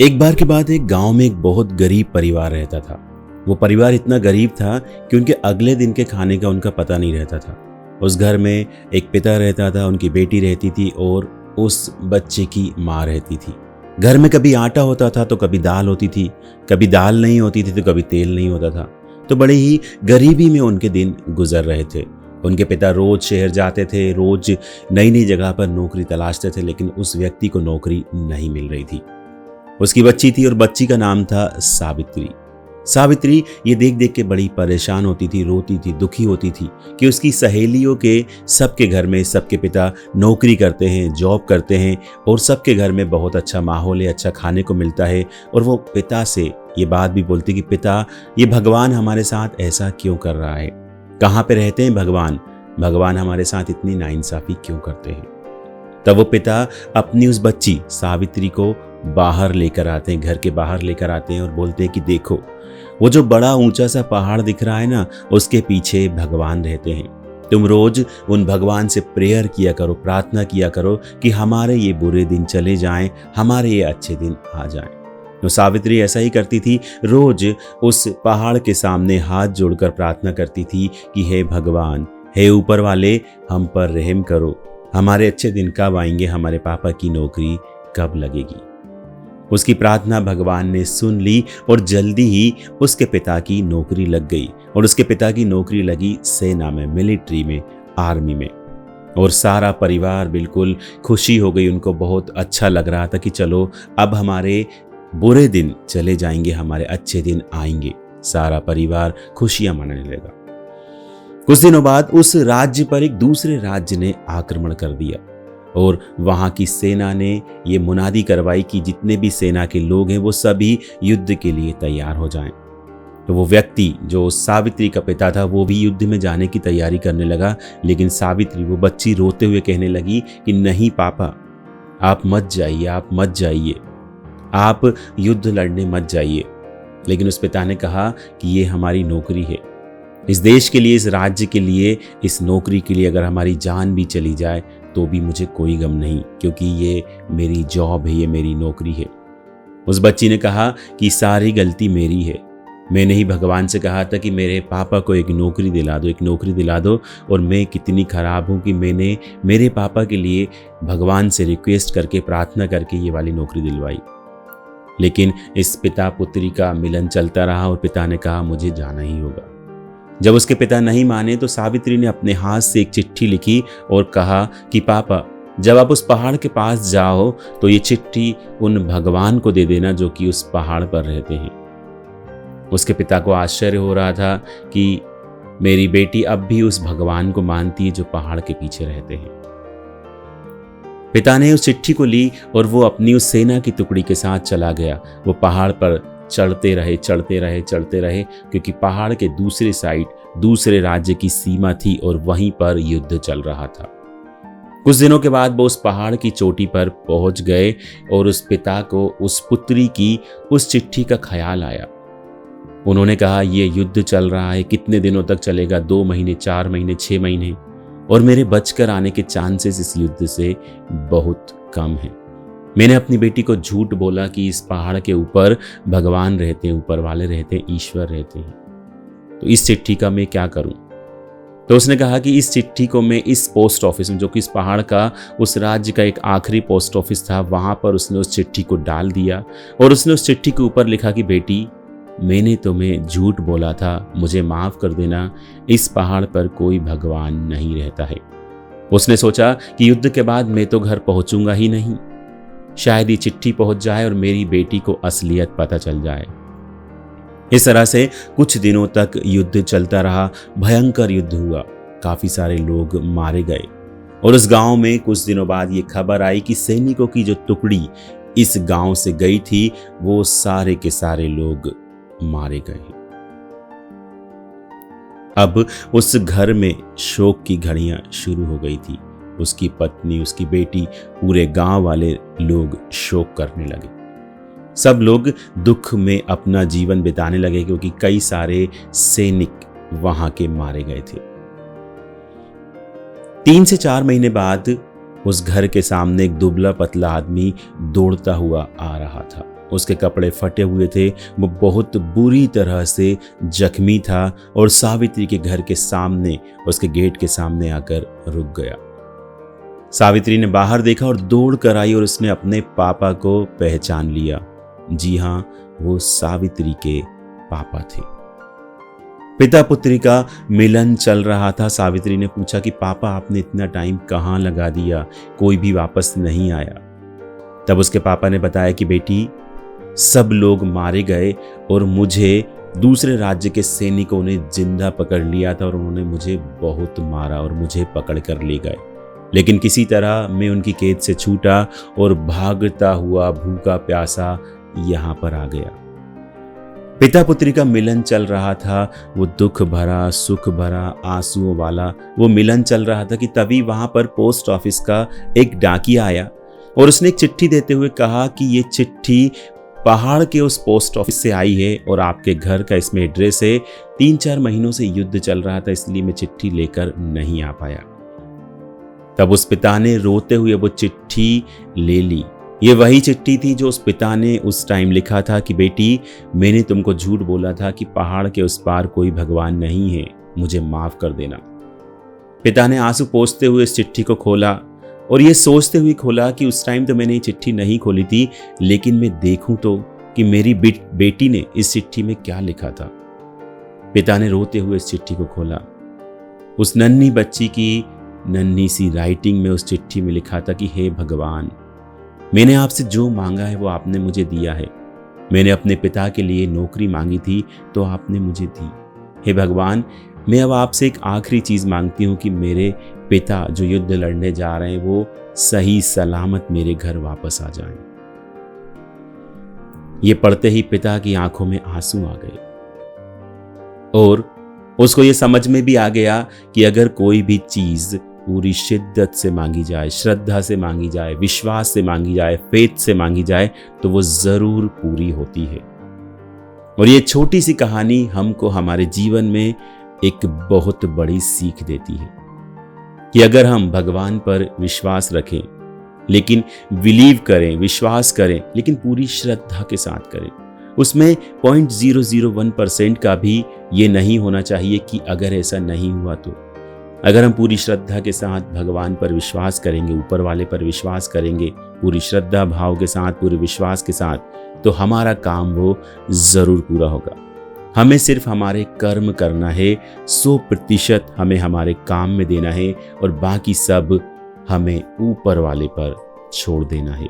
एक बार की बात है, गांव में एक बहुत गरीब परिवार रहता था। वो परिवार इतना गरीब था कि उनके अगले दिन के खाने का उनका पता नहीं रहता था। उस घर में एक पिता रहता था, उनकी बेटी रहती थी और उस बच्चे की माँ रहती थी। घर में कभी आटा होता था तो कभी दाल होती थी, कभी दाल नहीं होती थी तो कभी तेल नहीं होता था। तो बड़े ही गरीबी में उनके दिन गुजर रहे थे। उनके पिता रोज शहर जाते थे, रोज नई नई जगह पर नौकरी तलाशते थे, लेकिन उस व्यक्ति को नौकरी नहीं मिल रही थी। उसकी बच्ची थी और बच्ची का नाम था सावित्री। सावित्री ये देख देख के बड़ी परेशान होती थी, रोती थी, दुखी होती थी कि उसकी सहेलियों के सबके घर में सबके पिता नौकरी करते हैं, जॉब करते हैं और सबके घर में बहुत अच्छा माहौल है, अच्छा खाने को मिलता है। और वो पिता से ये बात भी बोलती कि पिता, ये भगवान हमारे साथ ऐसा क्यों कर रहा है? कहाँ पे रहते हैं भगवान? भगवान हमारे साथ इतनी नाइंसाफी क्यों करते हैं? तब वो पिता अपनी उस बच्ची सावित्री को बाहर लेकर आते हैं, घर के बाहर लेकर आते हैं और बोलते हैं कि देखो, वो जो बड़ा ऊंचा सा पहाड़ दिख रहा है ना, उसके पीछे भगवान रहते हैं। तुम रोज उन भगवान से प्रेयर किया करो, प्रार्थना किया करो कि हमारे ये बुरे दिन चले जाएं, हमारे ये अच्छे दिन आ जाएं। तो सावित्री ऐसा ही करती थी, रोज उस पहाड़ के सामने हाथ जोड़कर प्रार्थना करती थी कि हे भगवान, हे ऊपर वाले, हम पर रहम करो, हमारे अच्छे दिन कब आएंगे, हमारे पापा की नौकरी कब लगेगी। उसकी प्रार्थना भगवान ने सुन ली और जल्दी ही उसके पिता की नौकरी लग गई। और उसके पिता की नौकरी लगी सेना में, मिलिट्री में, आर्मी में। और सारा परिवार बिल्कुल खुशी हो गई, उनको बहुत अच्छा लग रहा था कि चलो अब हमारे बुरे दिन चले जाएंगे, हमारे अच्छे दिन आएंगे। सारा परिवार खुशियां मनाने लगा। कुछ दिनों बाद उस राज्य पर एक दूसरे राज्य ने आक्रमण कर दिया और वहां की सेना ने ये मुनादी करवाई कि जितने भी सेना के लोग हैं वो सभी युद्ध के लिए तैयार हो जाएं। तो वो व्यक्ति जो सावित्री का पिता था वो भी युद्ध में जाने की तैयारी करने लगा। लेकिन सावित्री, वो बच्ची, रोते हुए कहने लगी कि नहीं पापा, आप मत जाइए, आप मत जाइए, आप युद्ध लड़ने मत जाइए। लेकिन उस पिता ने कहा कि ये हमारी नौकरी है, इस देश के लिए, इस राज्य के लिए, इस नौकरी के लिए अगर हमारी जान भी चली जाए तो भी मुझे कोई गम नहीं, क्योंकि ये मेरी जॉब है, ये मेरी नौकरी है। उस बच्ची ने कहा कि सारी गलती मेरी है, मैंने ही भगवान से कहा था कि मेरे पापा को एक नौकरी दिला दो, एक नौकरी दिला दो। और मैं कितनी खराब हूँ कि मैंने मेरे पापा के लिए भगवान से रिक्वेस्ट करके, प्रार्थना करके ये वाली नौकरी दिलवाई। लेकिन इस पिता पुत्री का मिलन चलता रहा और पिता ने कहा मुझे जाना ही होगा। जब उसके पिता नहीं माने तो सावित्री ने अपने हाथ से एक चिट्ठी लिखी और कहा कि पापा, जब आप उस पहाड़ के पास जाओ तो ये चिट्ठी उन भगवान को दे देना जो कि उस पहाड़ पर रहते हैं। उसके पिता को आश्चर्य हो रहा था कि मेरी बेटी अब भी उस भगवान को मानती है जो पहाड़ के पीछे रहते हैं। पिता ने उस चिट्ठी को ली और वो अपनी उस सेना की टुकड़ी के साथ चला गया। वो पहाड़ पर चढ़ते रहे, क्योंकि पहाड़ के दूसरे साइड दूसरे राज्य की सीमा थी और वहीं पर युद्ध चल रहा था। कुछ दिनों के बाद वो उस पहाड़ की चोटी पर पहुंच गए और उस पिता को उस पुत्री की उस चिट्ठी का ख्याल आया। उन्होंने कहा ये युद्ध चल रहा है, कितने दिनों तक चलेगा? 2 महीने, 4 महीने, 6 महीने, और मेरे बचकर आने के चांसेस इस युद्ध से बहुत कम हैं। मैंने अपनी बेटी को झूठ बोला कि इस पहाड़ के ऊपर भगवान रहते हैं, ऊपर वाले रहते हैं, ईश्वर रहते हैं। तो इस चिट्ठी का मैं क्या करूं? तो उसने कहा कि इस चिट्ठी को मैं इस पोस्ट ऑफिस में, जो कि इस पहाड़ का, उस राज्य का एक आखिरी पोस्ट ऑफिस था, वहां पर उसने उस चिट्ठी को डाल दिया। और उसने उस चिट्ठी के ऊपर लिखा कि बेटी, मैंने तुम्हें झूठ बोला था, मुझे माफ कर देना, इस पहाड़ पर कोई भगवान नहीं रहता है। उसने सोचा कि युद्ध के बाद मैं तो घर पहुंचूंगा ही नहीं, शायद ये चिट्ठी पहुंच जाए और मेरी बेटी को असलियत पता चल जाए। इस तरह से कुछ दिनों तक युद्ध चलता रहा। भयंकर युद्ध हुआ, काफी सारे लोग मारे गए। और उस गांव में कुछ दिनों बाद ये खबर आई कि सैनिकों की जो टुकड़ी इस गांव से गई थी, वो सारे के सारे लोग मारे गए। अब उस घर में शोक की घड़ियां शुरू हो गई थी। उसकी पत्नी, उसकी बेटी, पूरे गांव वाले लोग शोक करने लगे। सब लोग दुख में अपना जीवन बिताने लगे, क्योंकि कई सारे सैनिक वहां के मारे गए थे। 3 से 4 महीने बाद उस घर के सामने एक दुबला पतला आदमी दौड़ता हुआ आ रहा था। उसके कपड़े फटे हुए थे, वो बहुत बुरी तरह से जख्मी था और सावित्री के घर के सामने, उसके गेट के सामने आकर रुक गया। सावित्री ने बाहर देखा और दौड़ कर आई और उसने अपने पापा को पहचान लिया। जी हाँ, वो सावित्री के पापा थे। पिता पुत्री का मिलन चल रहा था। सावित्री ने पूछा कि पापा, आपने इतना टाइम कहाँ लगा दिया, कोई भी वापस नहीं आया। तब उसके पापा ने बताया कि बेटी, सब लोग मारे गए और मुझे दूसरे राज्य के सैनिकों ने जिंदा पकड़ लिया था और उन्होंने मुझे बहुत मारा और मुझे पकड़ कर ले गए, लेकिन किसी तरह मैं उनकी कैद से छूटा और भागता हुआ भूखा प्यासा यहाँ पर आ गया। पिता पुत्री का मिलन चल रहा था, वो दुख भरा सुख भरा आंसुओं वाला वो मिलन चल रहा था कि तभी वहां पर पोस्ट ऑफिस का एक डाकिया आया और उसने एक चिट्ठी देते हुए कहा कि ये चिट्ठी पहाड़ के उस पोस्ट ऑफिस से आई है और आपके घर का इसमें एड्रेस है। 3-4 महीनों से युद्ध चल रहा था, इसलिए मैं चिट्ठी लेकर नहीं आ पाया। तब उस पिता ने रोते हुए वो चिट्ठी ले ली। ये वही चिट्ठी थी जो उस पिता ने उस टाइम लिखा था कि बेटी, मैंने तुमको झूठ बोला था कि पहाड़ के उस पार कोई भगवान नहीं है, मुझे माफ कर देना। पिता ने आंसू पोंछते हुए इस चिट्ठी को खोला और ये सोचते हुए खोला कि उस टाइम तो मैंने ये चिट्ठी नहीं खोली थी, लेकिन मैं देखूं तो कि मेरी बेटी ने इस चिट्ठी में क्या लिखा था। पिता ने रोते हुए इस चिट्ठी को खोला। उस नन्ही बच्ची की नन्ही सी राइटिंग में उस चिट्ठी में लिखा था कि हे भगवान, मैंने आपसे जो मांगा है वो आपने मुझे दिया है। मैंने अपने पिता के लिए नौकरी मांगी थी तो आपने मुझे दी। हे भगवान, मैं अब आपसे एक आखिरी चीज मांगती हूँ कि मेरे पिता जो युद्ध लड़ने जा रहे हैं वो सही सलामत मेरे घर वापस आ जाएं। ये पढ़ते ही पिता की आंखों में आंसू आ गए और उसको ये समझ में भी आ गया कि अगर कोई भी चीज पूरी शिद्दत से मांगी जाए, श्रद्धा से मांगी जाए, विश्वास से मांगी जाए, फेथ से मांगी जाए तो वो जरूर पूरी होती है। और ये छोटी सी कहानी हमको हमारे जीवन में एक बहुत बड़ी सीख देती है कि अगर हम भगवान पर विश्वास रखें, लेकिन बिलीव करें, विश्वास करें, लेकिन पूरी श्रद्धा के साथ करें, उसमें 0.001% का भी ये नहीं होना चाहिए कि अगर ऐसा नहीं हुआ तो। अगर हम पूरी श्रद्धा के साथ भगवान पर विश्वास करेंगे, ऊपर वाले पर विश्वास करेंगे, पूरी श्रद्धा भाव के साथ, पूरे विश्वास के साथ, तो हमारा काम वो जरूर पूरा होगा। हमें सिर्फ हमारे कर्म करना है, 100% हमें हमारे काम में देना है और बाकी सब हमें ऊपर वाले पर छोड़ देना है।